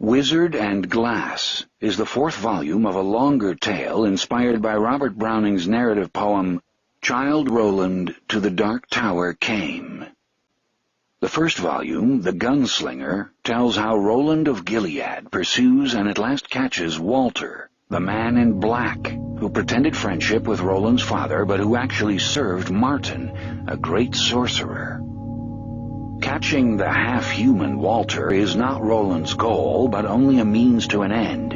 Wizard and Glass is the fourth volume of a longer tale inspired by Robert Browning's narrative poem, Childe Roland to the Dark Tower Came. The first volume, The Gunslinger, tells how Roland of Gilead pursues and at last catches Walter, the man in black, who pretended friendship with Roland's father but who actually served Martin, a great sorcerer. Catching the half-human Walter is not Roland's goal, but only a means to an end.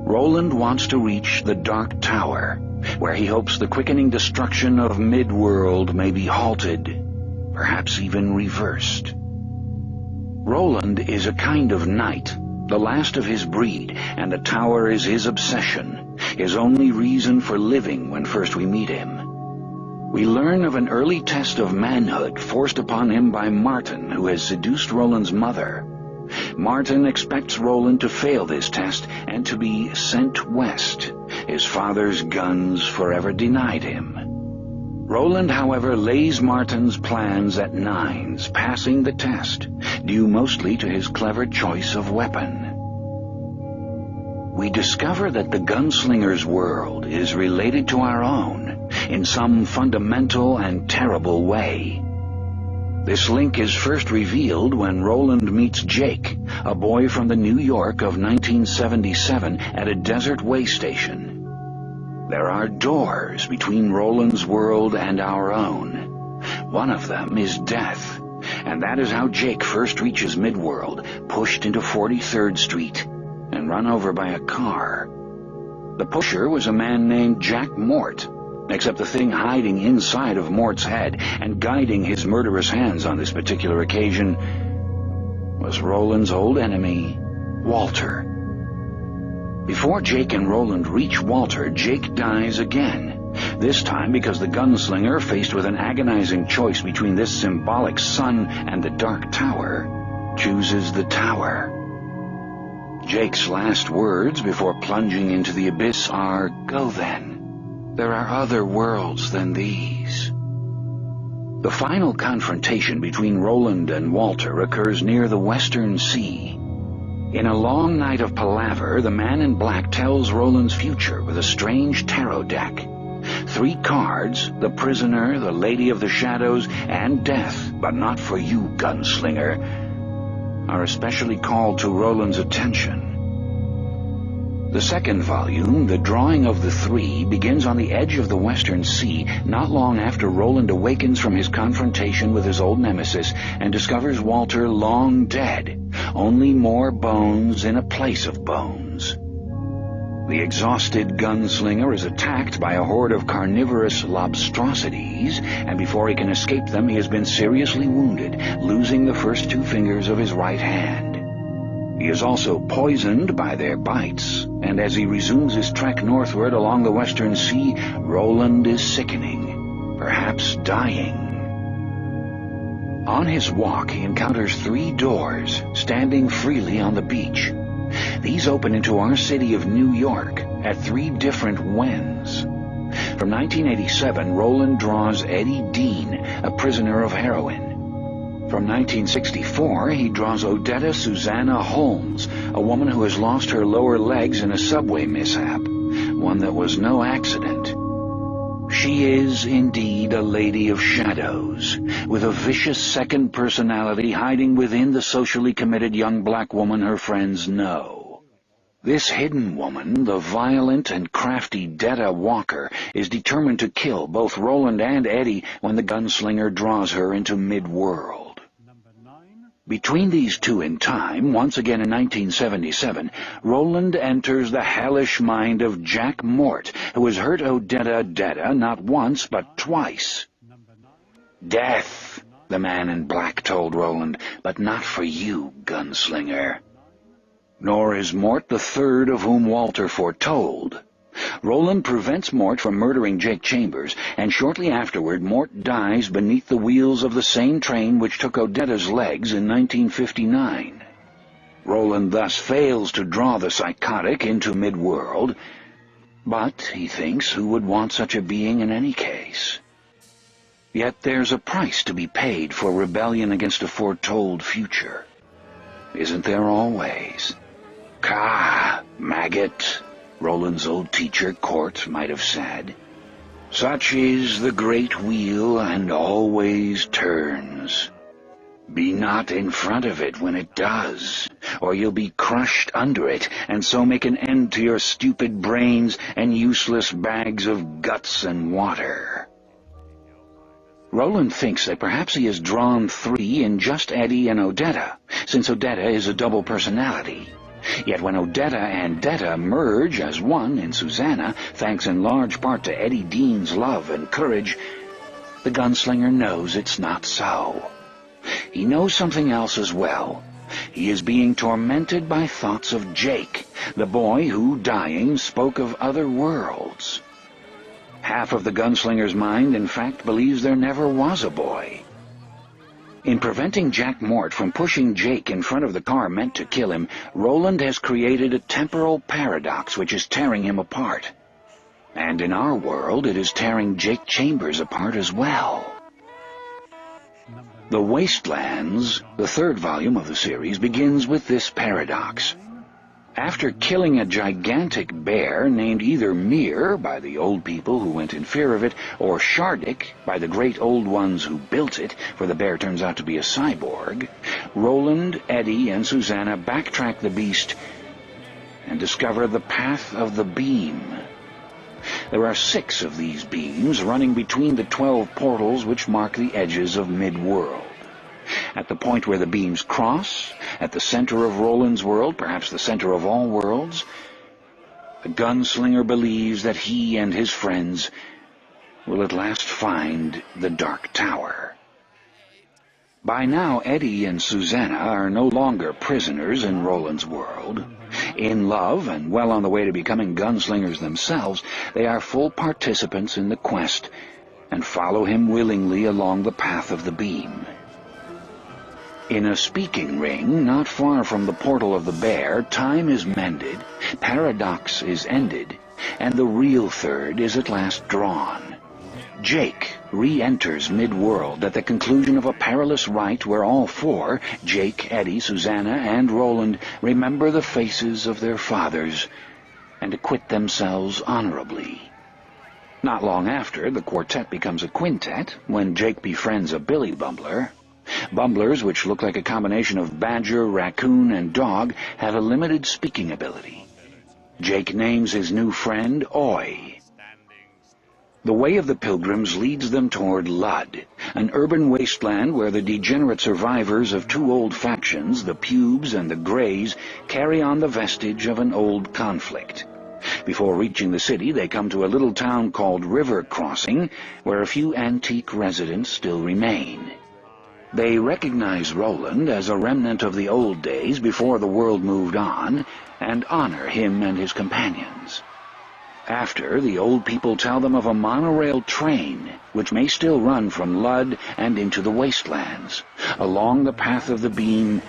Roland wants to reach the Dark Tower, where he hopes the quickening destruction of Midworld may be halted, perhaps even reversed. Roland is a kind of knight, the last of his breed, and the tower is his obsession, his only reason for living when first we meet him. We learn of an early test of manhood forced upon him by Martin, who has seduced Roland's mother. Martin expects Roland to fail this test and to be sent west. His father's guns forever denied him. Roland, however, lays Martin's plans at nines, passing the test, due mostly to his clever choice of weapon. We discover that the gunslinger's world is related to our own in some fundamental and terrible way. This link is first revealed when Roland meets Jake, a boy from the New York of 1977, at a desert way station. There are doors between Roland's world and our own. One of them is death, and that is how Jake first reaches Midworld, pushed into 43rd Street and run over by a car. The pusher was a man named Jack Mort, except the thing hiding inside of Mort's head and guiding his murderous hands on this particular occasion was Roland's old enemy, Walter. Before Jake and Roland reach Walter, Jake dies again, this time because the gunslinger, faced with an agonizing choice between this symbolic sun and the Dark Tower, chooses the tower. Jake's last words before plunging into the abyss are, "Go then. There are other worlds than these." The final confrontation between Roland and Walter occurs near the Western Sea. In a long night of palaver, the man in black tells Roland's future with a strange tarot deck. 3 cards, the prisoner, the lady of the shadows, and death, but not for you, gunslinger, are especially called to Roland's attention. The second volume, The Drawing of the Three, begins on the edge of the Western Sea, not long after Roland awakens from his confrontation with his old nemesis and discovers Walter long dead, only more bones in a place of bones. The exhausted gunslinger is attacked by a horde of carnivorous lobstrosities, and before he can escape them, he has been seriously wounded, losing the first 2 fingers of his right hand. He is also poisoned by their bites, and as he resumes his trek northward along the Western Sea, Roland is sickening, perhaps dying. On his walk, he encounters 3 doors, standing freely on the beach. These open into our city of New York at 3 different whens. From 1987, Roland draws Eddie Dean, a prisoner of heroin. From 1964, he draws Odetta Susanna Holmes, a woman who has lost her lower legs in a subway mishap, one that was no accident. She is indeed a lady of shadows, with a vicious second personality hiding within the socially committed young black woman her friends know. This hidden woman, the violent and crafty Detta Walker, is determined to kill both Roland and Eddie when the gunslinger draws her into Midworld. Between these two in time, once again in 1977, Roland enters the hellish mind of Jack Mort, who has hurt Odetta Detta not once but twice. "Death," the man in black told Roland, "but not for you, gunslinger." Nor is Mort the third of whom Walter foretold. Roland prevents Mort from murdering Jake Chambers, and shortly afterward Mort dies beneath the wheels of the same train which took Odetta's legs in 1959. Roland thus fails to draw the psychotic into Midworld, but, he thinks, who would want such a being in any case? Yet there's a price to be paid for rebellion against a foretold future. Isn't there always? "Ka, maggot," Roland's old teacher, Court, might have said. "Such is the great wheel, and always turns. Be not in front of it when it does, or you'll be crushed under it, and so make an end to your stupid brains and useless bags of guts and water." Roland thinks that perhaps he has drawn three in just Eddie and Odetta, since Odetta is a double personality. Yet when Odetta and Detta merge as one in Susanna, thanks in large part to Eddie Dean's love and courage, the gunslinger knows it's not so. He knows something else as well. He is being tormented by thoughts of Jake, the boy who, dying, spoke of other worlds. Half of the gunslinger's mind, in fact, believes there never was a boy. In preventing Jack Mort from pushing Jake in front of the car meant to kill him, Roland has created a temporal paradox which is tearing him apart. And in our world, it is tearing Jake Chambers apart as well. The Wastelands, the third volume of the series, begins with this paradox. After killing a gigantic bear named either Mir by the old people who went in fear of it, or Shardik by the great old ones who built it, for the bear turns out to be a cyborg, Roland, Eddie, and Susanna backtrack the beast and discover the path of the beam. There are 6 of these beams running between the 12 portals which mark the edges of mid-world. At the point where the beams cross, at the center of Roland's world, perhaps the center of all worlds, the gunslinger believes that he and his friends will at last find the Dark Tower. By now, Eddie and Susanna are no longer prisoners in Roland's world. In love, and well on the way to becoming gunslingers themselves, they are full participants in the quest and follow him willingly along the path of the beam. In a speaking ring, not far from the portal of the bear, time is mended, paradox is ended, and the real third is at last drawn. Jake re-enters mid-world at the conclusion of a perilous rite where all 4, Jake, Eddie, Susanna, and Roland, remember the faces of their fathers and acquit themselves honorably. Not long after, the quartet becomes a quintet when Jake befriends a billy bumbler. Bumblers, which look like a combination of badger, raccoon, and dog, have a limited speaking ability. Jake names his new friend Oi. The way of the pilgrims leads them toward Lud, an urban wasteland where the degenerate survivors of 2 old factions, the Pubes and the Greys, carry on the vestige of an old conflict. Before reaching the city, they come to a little town called River Crossing, where a few antique residents still remain. They recognize Roland as a remnant of the old days before the world moved on, and honor him and his companions. After, the old people tell them of a monorail train, which may still run from Lud and into the wastelands, along the path of the beam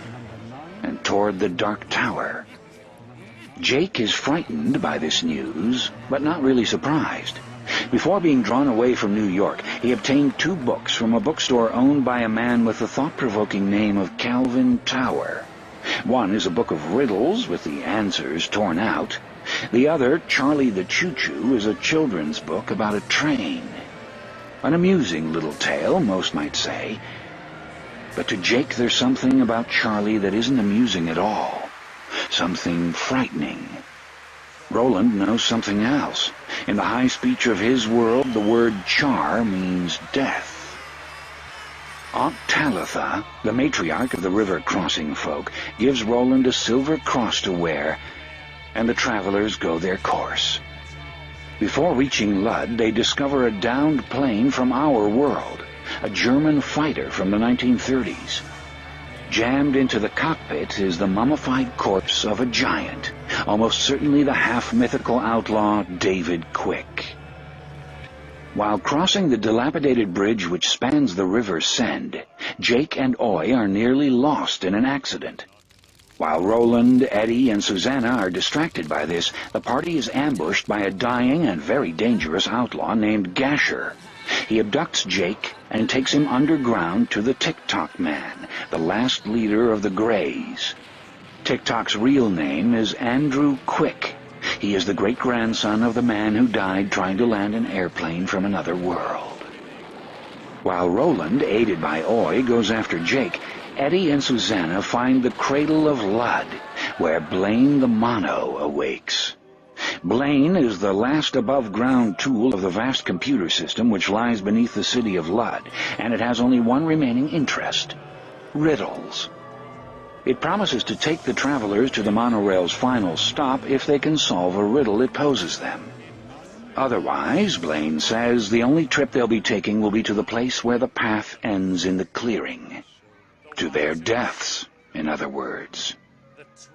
and toward the Dark Tower. Jake is frightened by this news, but not really surprised. Before being drawn away from New York, he obtained 2 books from a bookstore owned by a man with the thought-provoking name of Calvin Tower. One is a book of riddles with the answers torn out. The other, Charlie the Choo-Choo, is a children's book about a train. An amusing little tale, most might say. But to Jake there's something about Charlie that isn't amusing at all. Something frightening. Roland knows something else. In the high speech of his world, the word char means death. Aunt Talitha, the matriarch of the river-crossing folk, gives Roland a silver cross to wear, and the travelers go their course. Before reaching Lud, they discover a downed plane from our world, a German fighter from the 1930s. Jammed into the cockpit is the mummified corpse of a giant, almost certainly the half-mythical outlaw David Quick. While crossing the dilapidated bridge which spans the River Send, Jake and Oi are nearly lost in an accident. While Roland, Eddie, and Susanna are distracted by this, the party is ambushed by a dying and very dangerous outlaw named Gasher. He abducts Jake and takes him underground to the Tick-Tock Man, the last leader of the Greys. TikTok's real name is Andrew Quick. He is the great-grandson of the man who died trying to land an airplane from another world. While Roland, aided by Oi, goes after Jake, Eddie and Susanna find the Cradle of Lud, where Blaine the Mono awakes. Blaine is the last above-ground tool of the vast computer system which lies beneath the city of Lud, and it has only one remaining interest: riddles. It promises to take the travelers to the monorail's final stop if they can solve a riddle it poses them. Otherwise, Blaine says, the only trip they'll be taking will be to the place where the path ends in the clearing. To their deaths, in other words.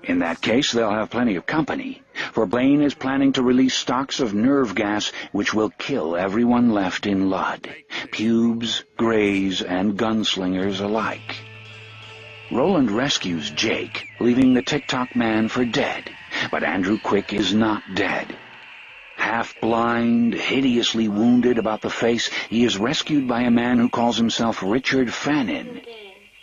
In that case, they'll have plenty of company, for Blaine is planning to release stocks of nerve gas which will kill everyone left in Lud, pubes, greys, and gunslingers alike. Roland rescues Jake, leaving the TikTok man for dead, but Andrew Quick is not dead. Half-blind, hideously wounded about the face, he is rescued by a man who calls himself Richard Fannin.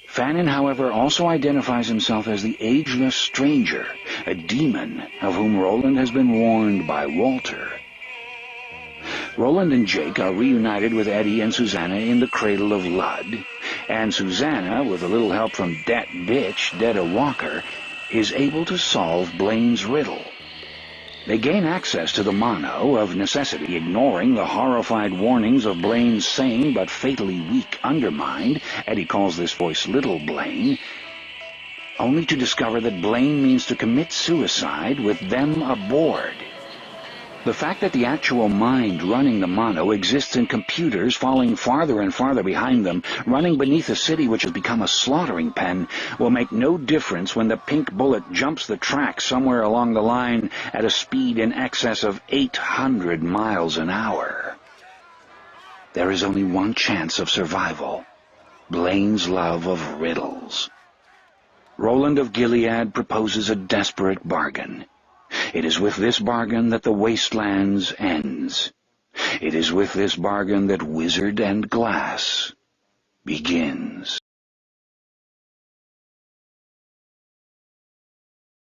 Fannin, however, also identifies himself as the Ageless Stranger, a demon of whom Roland has been warned by Walter. Roland and Jake are reunited with Eddie and Susanna in the Cradle of Lud, and Susanna, with a little help from that bitch, Detta Walker, is able to solve Blaine's riddle. They gain access to the Mono, of necessity ignoring the horrified warnings of Blaine's sane but fatally weak undermind, Eddie calls this voice Little Blaine, only to discover that Blaine means to commit suicide with them aboard. The fact that the actual mind running the Mono exists in computers falling farther and farther behind them, running beneath a city which has become a slaughtering pen, will make no difference when the pink bullet jumps the track somewhere along the line at a speed in excess of 800 miles an hour. There is only one chance of survival: Blaine's love of riddles. Roland of Gilead proposes a desperate bargain. It is with this bargain that the Wastelands ends. It is with this bargain that Wizard and Glass begins.